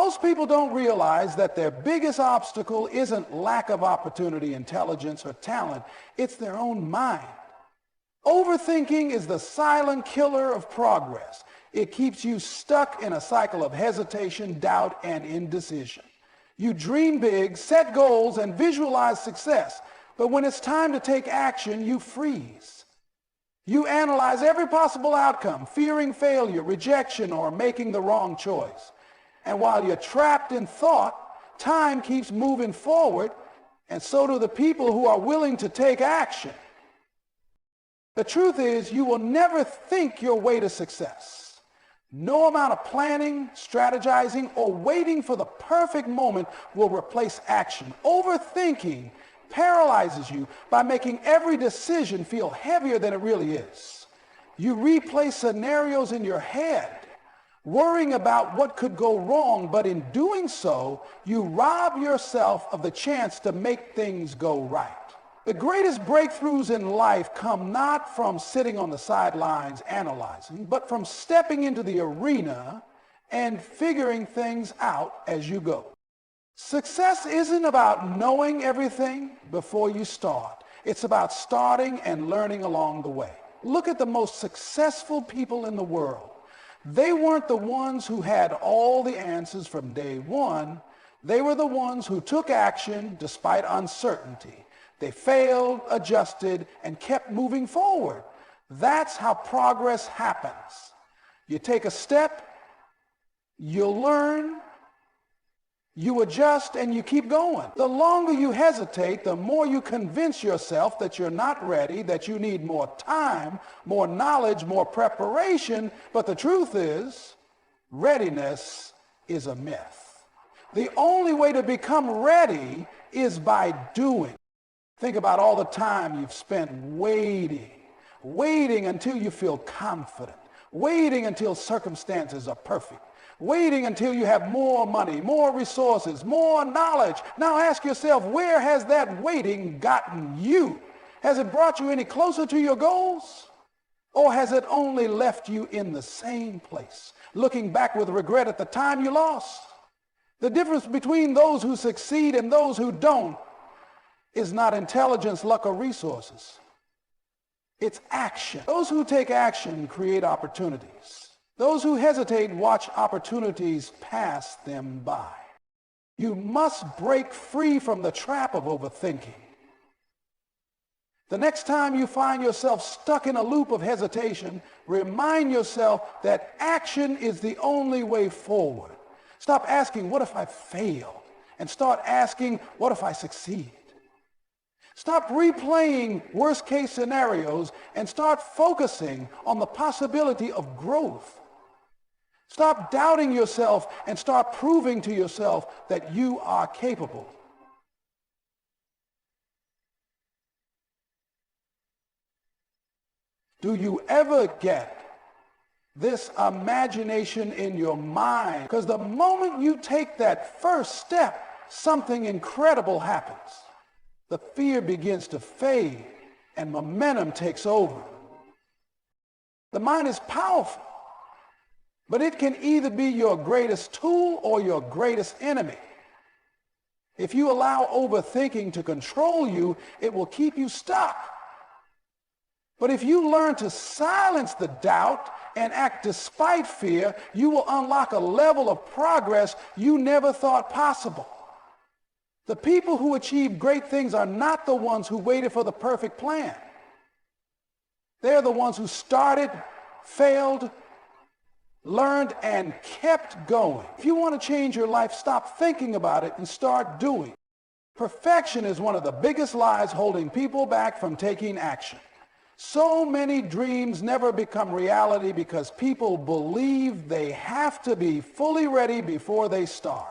Most people don't realize that their biggest obstacle isn't lack of opportunity, intelligence, or talent. It's their own mind. Overthinking is the silent killer of progress. It keeps you stuck in a cycle of hesitation, doubt, and indecision. You dream big, set goals, and visualize success. But when it's time to take action, you freeze. You analyze every possible outcome, fearing failure, rejection, or making the wrong choice. And while you're trapped in thought, time keeps moving forward, and so do the people who are willing to take action. The truth is, you will never think your way to success. No amount of planning, strategizing, or waiting for the perfect moment will replace action. Overthinking paralyzes you by making every decision feel heavier than it really is. You replay scenarios in your head, worrying about what could go wrong, but in doing so, you rob yourself of the chance to make things go right. The greatest breakthroughs in life come not from sitting on the sidelines analyzing, but from stepping into the arena and figuring things out as you go. Success isn't about knowing everything before you start. It's about starting and learning along the way. Look at the most successful people in the world. They weren't the ones who had all the answers from day one. They were the ones who took action despite uncertainty. They failed, adjusted, and kept moving forward. That's how progress happens. You take a step, you learn, you adjust, and you keep going. The longer you hesitate, the more you convince yourself that you're not ready, that you need more time, more knowledge, more preparation. But the truth is, readiness is a myth. The only way to become ready is by doing. Think about all the time you've spent waiting until you feel confident, waiting until circumstances are perfect, waiting until you have more money, more resources, more knowledge. Now ask yourself, where has that waiting gotten you? Has it brought you any closer to your goals? Or has it only left you in the same place, looking back with regret at the time you lost? The difference between those who succeed and those who don't is not intelligence, luck, or resources. It's action. Those who take action create opportunities. Those who hesitate watch opportunities pass them by. You must break free from the trap of overthinking. The next time you find yourself stuck in a loop of hesitation, remind yourself that action is the only way forward. Stop asking, what if I fail? And start asking, what if I succeed? Stop replaying worst-case scenarios and start focusing on the possibility of growth. Stop doubting yourself and start proving to yourself that you are capable. Do you ever get this imagination in your mind? Because the moment you take that first step, something incredible happens. The fear begins to fade and momentum takes over. The mind is powerful, but it can either be your greatest tool or your greatest enemy. If you allow overthinking to control you, it will keep you stuck. But if you learn to silence the doubt and act despite fear, you will unlock a level of progress you never thought possible. The people who achieve great things are not the ones who waited for the perfect plan. They're the ones who started, failed, learned, and kept going. If you want to change your life, stop thinking about it and start doing. Perfection is one of the biggest lies holding people back from taking action. So many dreams never become reality because people believe they have to be fully ready before they start.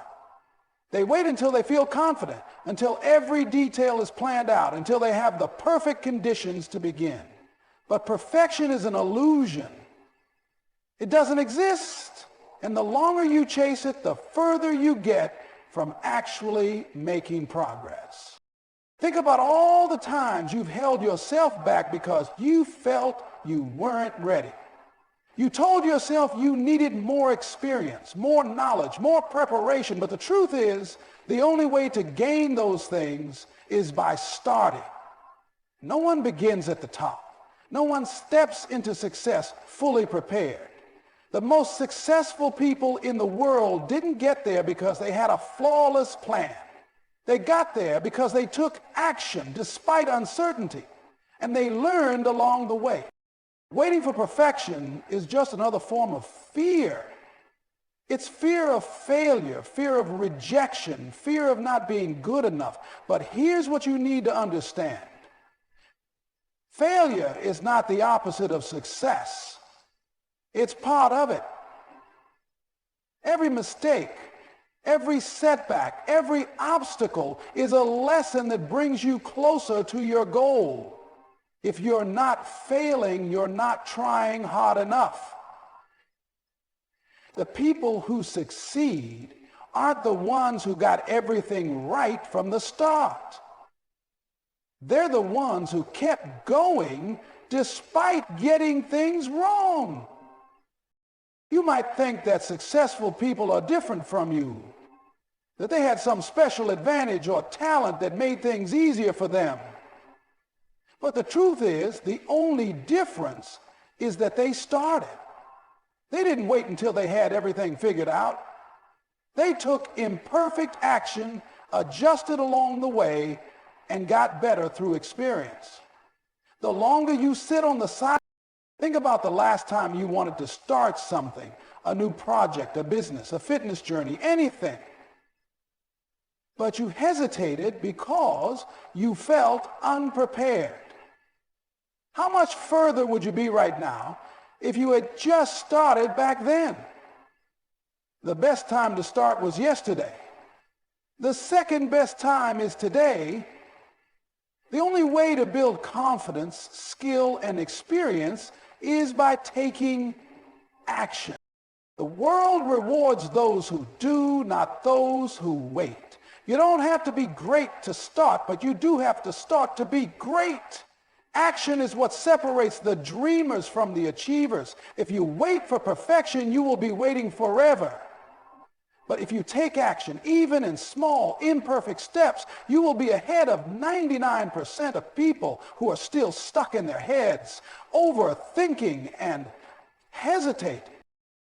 They wait until they feel confident, until every detail is planned out, until they have the perfect conditions to begin. But perfection is an illusion. It doesn't exist. And the longer you chase it, the further you get from actually making progress. Think about all the times you've held yourself back because you felt you weren't ready. You told yourself you needed more experience, more knowledge, more preparation, but the truth is, the only way to gain those things is by starting. No one begins at the top. No one steps into success fully prepared. The most successful people in the world didn't get there because they had a flawless plan. They got there because they took action despite uncertainty, and they learned along the way. Waiting for perfection is just another form of fear. It's fear of failure, fear of rejection, fear of not being good enough. But here's what you need to understand. Failure is not the opposite of success. It's part of it. Every mistake, every setback, every obstacle is a lesson that brings you closer to your goal. If you're not failing, you're not trying hard enough. The people who succeed aren't the ones who got everything right from the start. They're the ones who kept going despite getting things wrong. You might think that successful people are different from you, that they had some special advantage or talent that made things easier for them. But the truth is, the only difference is that they started. They didn't wait until they had everything figured out. They took imperfect action, adjusted along the way, and got better through experience. The longer you sit on the side, think about the last time you wanted to start something, a new project, a business, a fitness journey, anything. But you hesitated because you felt unprepared. How much further would you be right now if you had just started back then? The best time to start was yesterday. The second best time is today. The only way to build confidence, skill, and experience is by taking action. The world rewards those who do, not those who wait. You don't have to be great to start, but you do have to start to be great. Action is what separates the dreamers from the achievers. If you wait for perfection, you will be waiting forever. But if you take action, even in small, imperfect steps, you will be ahead of 99% of people who are still stuck in their heads, overthinking and hesitating.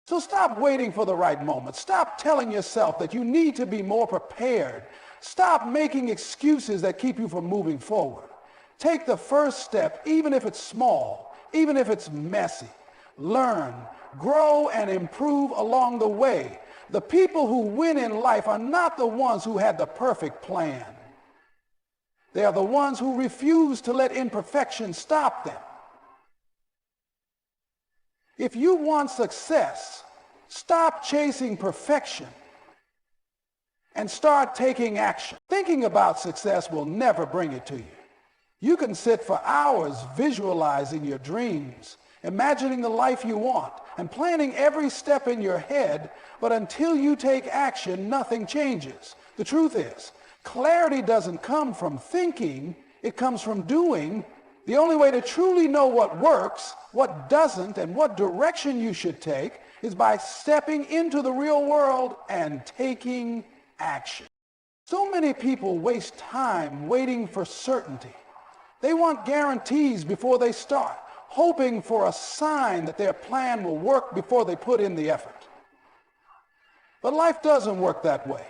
So stop waiting for the right moment. Stop telling yourself that you need to be more prepared. Stop making excuses that keep you from moving forward. Take the first step, even if it's small, even if it's messy. Learn, grow, and improve along the way. The people who win in life are not the ones who had the perfect plan. They are the ones who refuse to let imperfection stop them. If you want success, stop chasing perfection and start taking action. Thinking about success will never bring it to you. You can sit for hours visualizing your dreams, imagining the life you want, and planning every step in your head, but until you take action, nothing changes. The truth is, clarity doesn't come from thinking, it comes from doing. The only way to truly know what works, what doesn't, and what direction you should take is by stepping into the real world and taking action. So many people waste time waiting for certainty. They want guarantees before they start, hoping for a sign that their plan will work before they put in the effort. But life doesn't work that way.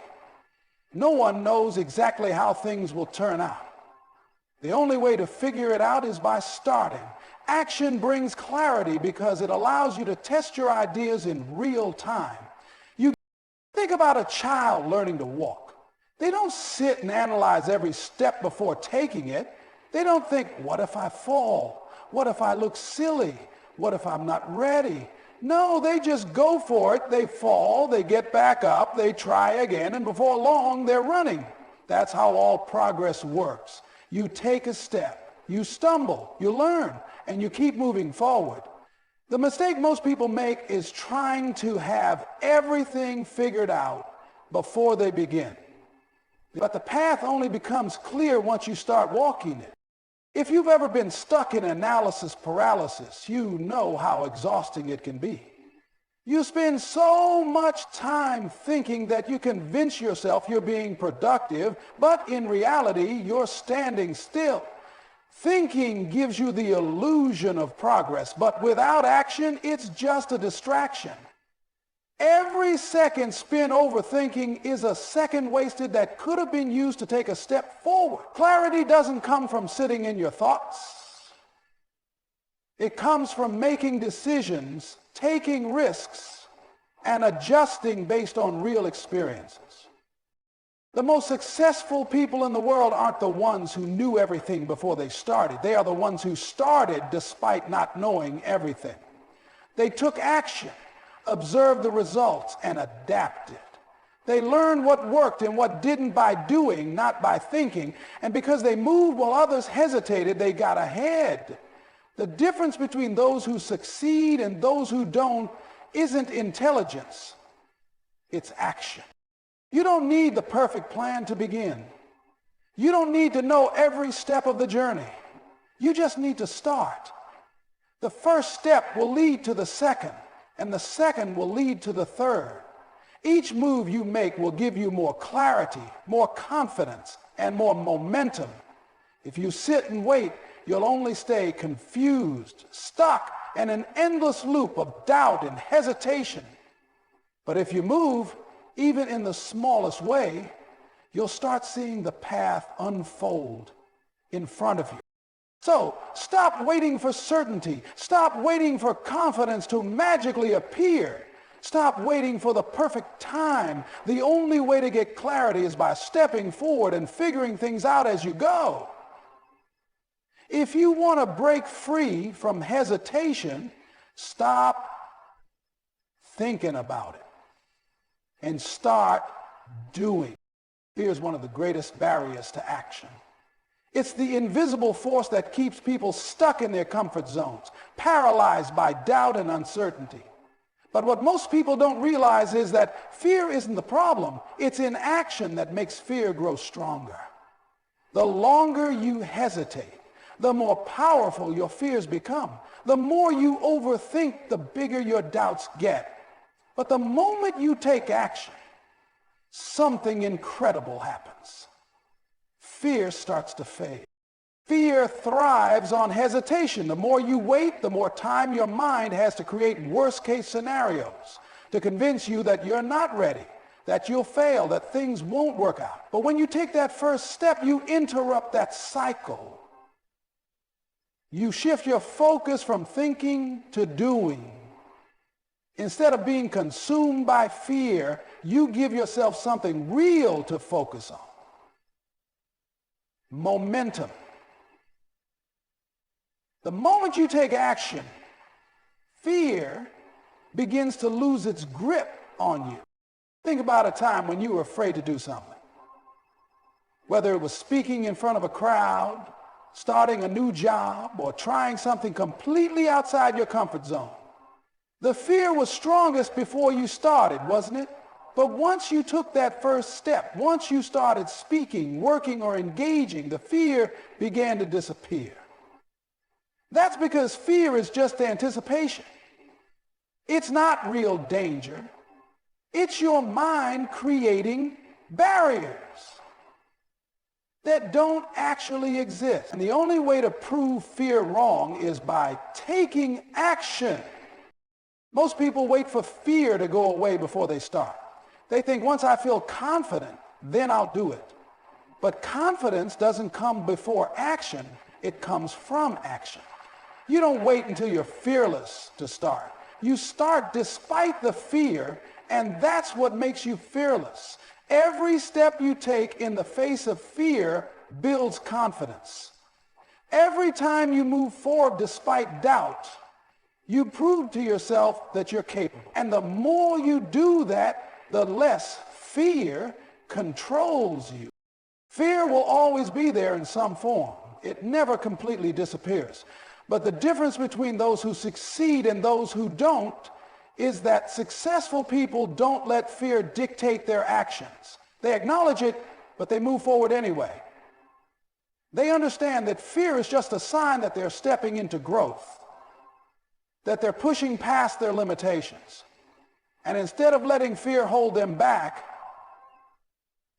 No one knows exactly how things will turn out. The only way to figure it out is by starting. Action brings clarity because it allows you to test your ideas in real time. You think about a child learning to walk. They don't sit and analyze every step before taking it. They don't think, what if I fall? What if I look silly? What if I'm not ready? No, they just go for it. They fall, they get back up, they try again, and before long, they're running. That's how all progress works. You take a step, you stumble, you learn, and you keep moving forward. The mistake most people make is trying to have everything figured out before they begin. But the path only becomes clear once you start walking it. If you've ever been stuck in analysis paralysis, you know how exhausting it can be. You spend so much time thinking that you convince yourself you're being productive, but in reality, you're standing still. Thinking gives you the illusion of progress, but without action, it's just a distraction. Every second spent overthinking is a second wasted that could have been used to take a step forward. Clarity doesn't come from sitting in your thoughts. It comes from making decisions, taking risks, and adjusting based on real experiences. The most successful people in the world aren't the ones who knew everything before they started. They are the ones who started despite not knowing everything. They took action, observed the results, and adapted. They learned what worked and what didn't by doing, not by thinking. And because they moved while others hesitated, they got ahead. The difference between those who succeed and those who don't isn't intelligence, it's action. You don't need the perfect plan to begin. You don't need to know every step of the journey. You just need to start. The first step will lead to the second, and the second will lead to the third. Each move you make will give you more clarity, more confidence, and more momentum. If you sit and wait, you'll only stay confused, stuck in an endless loop of doubt and hesitation. But if you move, even in the smallest way, you'll start seeing the path unfold in front of you. So stop waiting for certainty. Stop waiting for confidence to magically appear. Stop waiting for the perfect time. The only way to get clarity is by stepping forward and figuring things out as you go. If you want to break free from hesitation, stop thinking about it and start doing. Fear is one of the greatest barriers to action. It's the invisible force that keeps people stuck in their comfort zones, paralyzed by doubt and uncertainty. But what most people don't realize is that fear isn't the problem. It's inaction that makes fear grow stronger. The longer you hesitate, the more powerful your fears become. The more you overthink, the bigger your doubts get. But the moment you take action, something incredible happens. Fear starts to fade. Fear thrives on hesitation. The more you wait, the more time your mind has to create worst-case scenarios to convince you that you're not ready, that you'll fail, that things won't work out. But when you take that first step, you interrupt that cycle. You shift your focus from thinking to doing. Instead of being consumed by fear, you give yourself something real to focus on. Momentum. The moment you take action, fear begins to lose its grip on you. Think about a time when you were afraid to do something. Whether it was speaking in front of a crowd, starting a new job, or trying something completely outside your comfort zone. The fear was strongest before you started, wasn't it? But once you took that first step, once you started speaking, working, or engaging, the fear began to disappear. That's because fear is just anticipation. It's not real danger. It's your mind creating barriers that don't actually exist. And the only way to prove fear wrong is by taking action. Most people wait for fear to go away before they start. They think once I feel confident, then I'll do it. But confidence doesn't come before action. It comes from action. You don't wait until you're fearless to start. You start despite the fear, and that's what makes you fearless. Every step you take in the face of fear builds confidence. Every time you move forward despite doubt, you prove to yourself that you're capable. And the more you do that, the less fear controls you. Fear will always be there in some form. It never completely disappears. But the difference between those who succeed and those who don't is that successful people don't let fear dictate their actions. They acknowledge it, but they move forward anyway. They understand that fear is just a sign that they're stepping into growth, that they're pushing past their limitations. And instead of letting fear hold them back,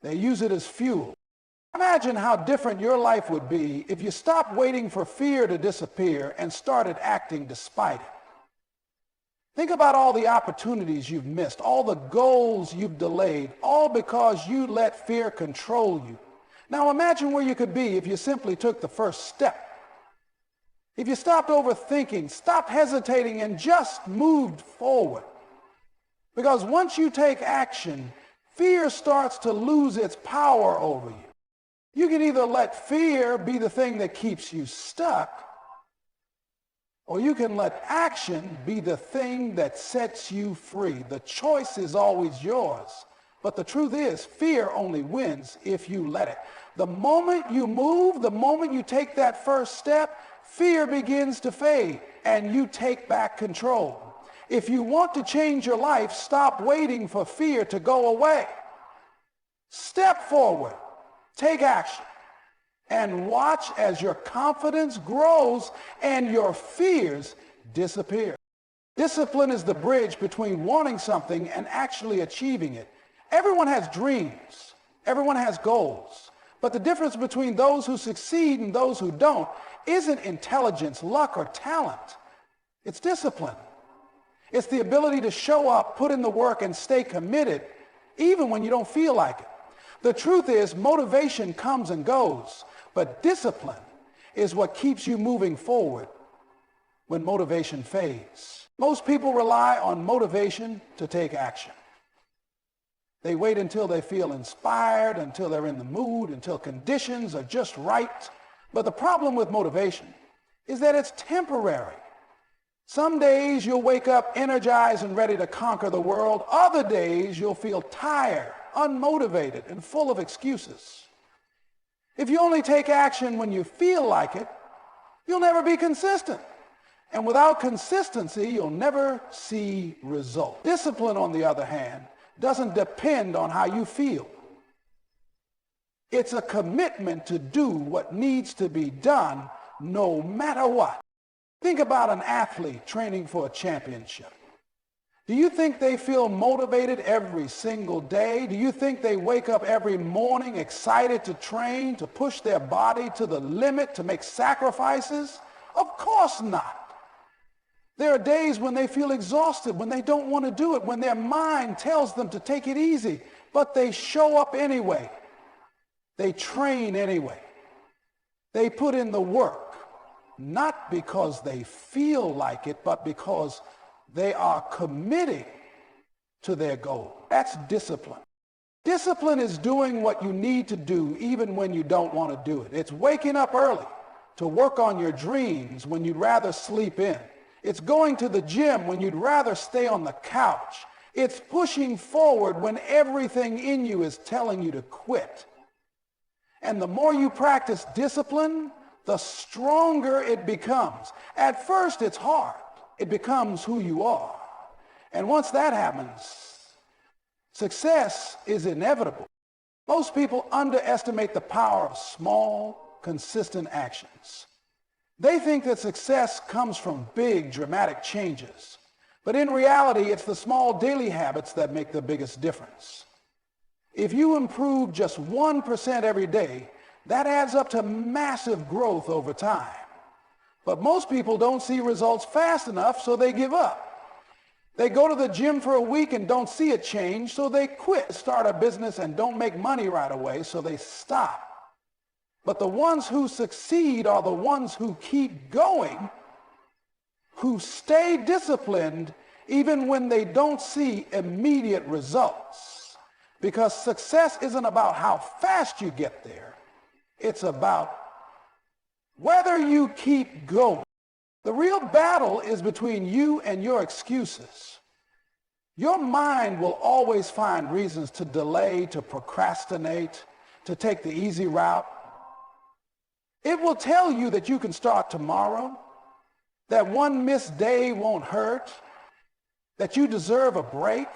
they use it as fuel. Imagine how different your life would be if you stopped waiting for fear to disappear and started acting despite it. Think about all the opportunities you've missed, all the goals you've delayed, all because you let fear control you. Now imagine where you could be if you simply took the first step. If you stopped overthinking, stopped hesitating, and just moved forward. Because once you take action, fear starts to lose its power over you. You can either let fear be the thing that keeps you stuck, or you can let action be the thing that sets you free. The choice is always yours. But the truth is, fear only wins if you let it. The moment you move, the moment you take that first step, fear begins to fade and you take back control. If you want to change your life, stop waiting for fear to go away. Step forward, take action, and watch as your confidence grows and your fears disappear. Discipline is the bridge between wanting something and actually achieving it. Everyone has dreams. Everyone has goals. But the difference between those who succeed and those who don't isn't intelligence, luck, or talent. It's discipline. It's the ability to show up, put in the work, and stay committed, even when you don't feel like it. The truth is, motivation comes and goes, but discipline is what keeps you moving forward when motivation fades. Most people rely on motivation to take action. They wait until they feel inspired, until they're in the mood, until conditions are just right. But the problem with motivation is that it's temporary. Some days you'll wake up energized and ready to conquer the world. Other days you'll feel tired, unmotivated, and full of excuses. If you only take action when you feel like it, you'll never be consistent. And without consistency, you'll never see results. Discipline, on the other hand, doesn't depend on how you feel. It's a commitment to do what needs to be done no matter what. Think about an athlete training for a championship. Do you think they feel motivated every single day? Do you think they wake up every morning excited to train, to push their body to the limit, to make sacrifices? Of course not. There are days when they feel exhausted, when they don't want to do it, when their mind tells them to take it easy, but they show up anyway. They train anyway. They put in the work, not because they feel like it, but because they are committing to their goal. That's discipline. Discipline is doing what you need to do even when you don't want to do it. It's waking up early to work on your dreams when you'd rather sleep in. It's going to the gym when you'd rather stay on the couch. It's pushing forward when everything in you is telling you to quit. And the more you practice discipline, the stronger it becomes. At first, it's hard. It becomes who you are. And once that happens, success is inevitable. Most people underestimate the power of small, consistent actions. They think that success comes from big, dramatic changes. But in reality, it's the small daily habits that make the biggest difference. If you improve just 1% every day, that adds up to massive growth over time. But most people don't see results fast enough, so they give up. They go to the gym for a week and don't see a change, so they quit. Start a business and don't make money right away, so they stop. But the ones who succeed are the ones who keep going, who stay disciplined even when they don't see immediate results. Because success isn't about how fast you get there. It's about whether you keep going. The real battle is between you and your excuses. Your mind will always find reasons to delay, to procrastinate, to take the easy route. It will tell you that you can start tomorrow, that one missed day won't hurt, that you deserve a break.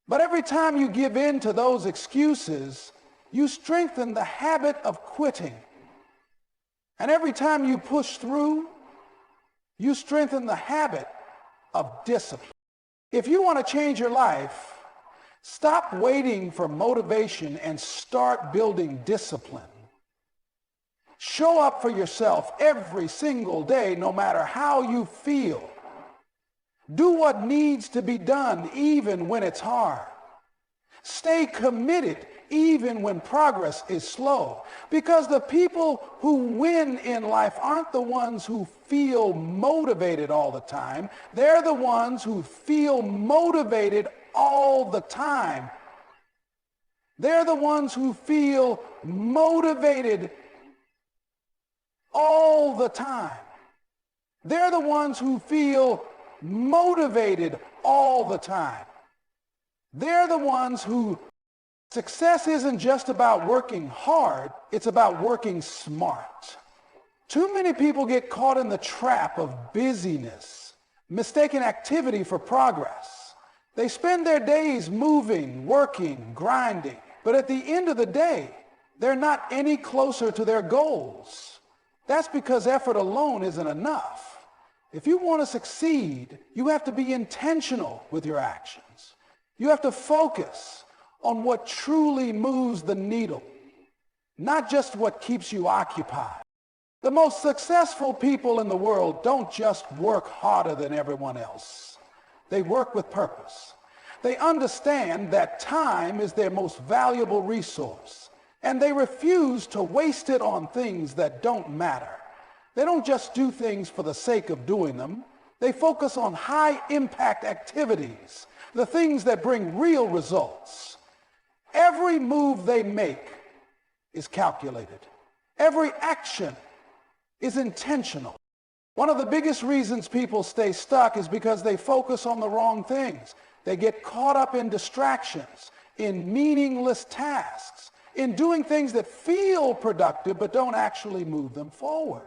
But every time you give in to those excuses, you strengthen the habit of quitting. And every time you push through, you strengthen the habit of discipline. If you want to change your life, stop waiting for motivation and start building discipline. Show up for yourself every single day, no matter how you feel. Do what needs to be done, even when it's hard. Stay committed, even when progress is slow. Because the people who win in life aren't the ones who feel motivated all the time. They're the ones who feel motivated all the time. They're the ones who feel motivated all the time. They're the ones who feel motivated all the time. They're the ones who success isn't just about working hard, it's about working smart. Too many people get caught in the trap of busyness, mistaking activity for progress. They spend their days moving, working, grinding, but at the end of the day, they're not any closer to their goals. That's because effort alone isn't enough. If you want to succeed, you have to be intentional with your actions. You have to focus on what truly moves the needle, not just what keeps you occupied. The most successful people in the world don't just work harder than everyone else. They work with purpose. They understand that time is their most valuable resource, and they refuse to waste it on things that don't matter. They don't just do things for the sake of doing them. They focus on high-impact activities, the things that bring real results. Every move they make is calculated. Every action is intentional. One of the biggest reasons people stay stuck is because they focus on the wrong things. They get caught up in distractions, in meaningless tasks, in doing things that feel productive but don't actually move them forward.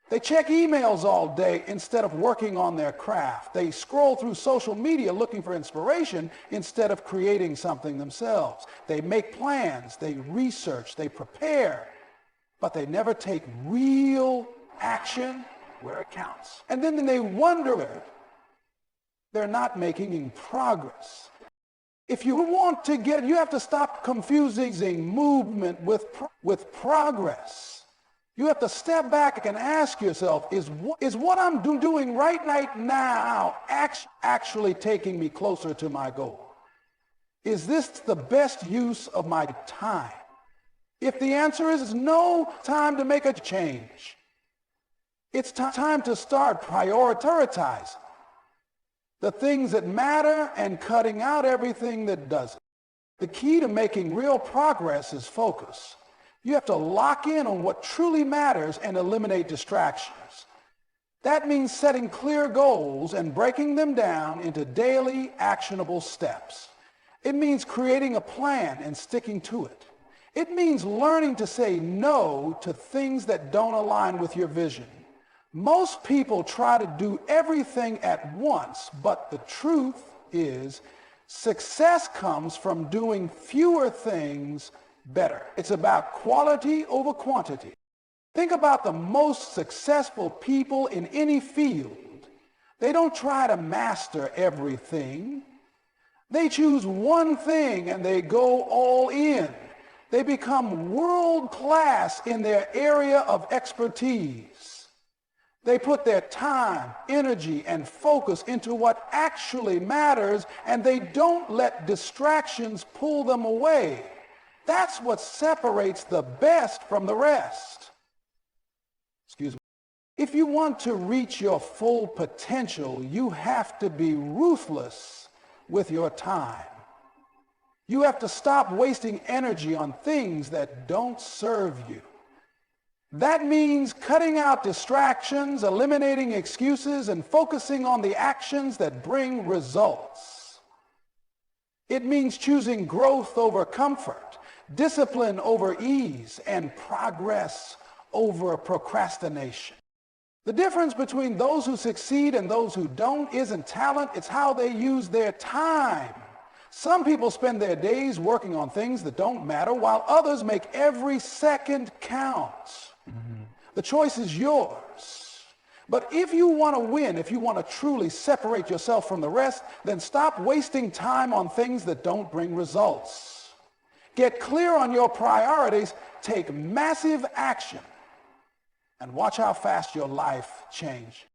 They check emails all day instead of working on their craft. They scroll through social media looking for inspiration instead of creating something themselves. They make plans, they research, they prepare, but they never take real action where it counts. And then they wonder they're not making progress. If you want to get, you have to stop confusing movement with progress. You have to step back and ask yourself, is what I'm doing right now actually taking me closer to my goal? Is this the best use of my time? If the answer is no, time to make a change. It's time to start prioritizing the things that matter and cutting out everything that doesn't. The key to making real progress is focus. You have to lock in on what truly matters and eliminate distractions. That means setting clear goals and breaking them down into daily actionable steps. It means creating a plan and sticking to it. It means learning to say no to things that don't align with your vision. Most people try to do everything at once, but the truth is success comes from doing fewer things better. It's about quality over quantity. Think about the most successful people in any field. They don't try to master everything. They choose one thing and they go all in. They become world class in their area of expertise. They put their time, energy, and focus into what actually matters, and they don't let distractions pull them away. That's what separates the best from the rest. Excuse me. If you want to reach your full potential, you have to be ruthless with your time. You have to stop wasting energy on things that don't serve you. That means cutting out distractions, eliminating excuses, and focusing on the actions that bring results. It means choosing growth over comfort, discipline over ease, and progress over procrastination. The difference between those who succeed and those who don't isn't talent, it's how they use their time. Some people spend their days working on things that don't matter, while others make every second count. The choice is yours. But if you want to win, if you want to truly separate yourself from the rest, then stop wasting time on things that don't bring results. Get clear on your priorities, take massive action, and watch how fast your life changes.